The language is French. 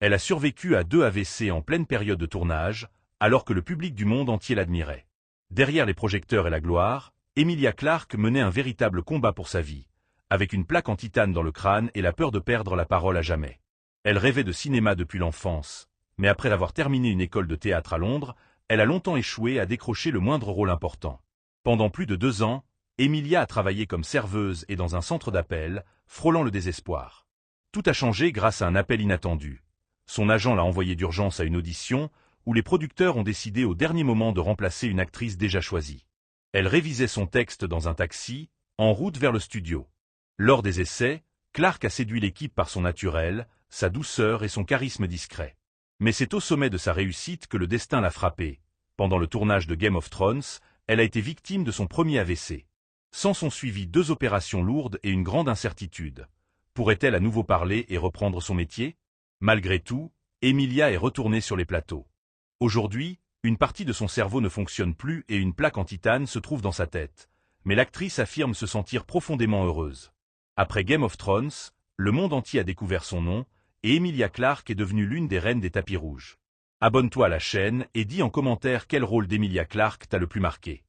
Elle a survécu à 2 AVC en pleine période de tournage, alors que le public du monde entier l'admirait. Derrière les projecteurs et la gloire, Emilia Clarke menait un véritable combat pour sa vie, avec une plaque en titane dans le crâne et la peur de perdre la parole à jamais. Elle rêvait de cinéma depuis l'enfance, mais après avoir terminé une école de théâtre à Londres, elle a longtemps échoué à décrocher le moindre rôle important. Pendant plus de 2 ans, Emilia a travaillé comme serveuse et dans un centre d'appel, frôlant le désespoir. Tout a changé grâce à un appel inattendu. Son agent l'a envoyée d'urgence à une audition, où les producteurs ont décidé au dernier moment de remplacer une actrice déjà choisie. Elle révisait son texte dans un taxi, en route vers le studio. Lors des essais, Clarke a séduit l'équipe par son naturel, sa douceur et son charisme discret. Mais c'est au sommet de sa réussite que le destin l'a frappée. Pendant le tournage de Game of Thrones, elle a été victime de son premier AVC. S'en sont suivies 2 opérations lourdes et une grande incertitude. Pourrait-elle à nouveau parler et reprendre son métier? Malgré tout, Emilia est retournée sur les plateaux. Aujourd'hui, une partie de son cerveau ne fonctionne plus et une plaque en titane se trouve dans sa tête. Mais l'actrice affirme se sentir profondément heureuse. Après Game of Thrones, le monde entier a découvert son nom, et Emilia Clarke est devenue l'une des reines des tapis rouges. Abonne-toi à la chaîne et dis en commentaire quel rôle d'Emilia Clarke t'a le plus marqué.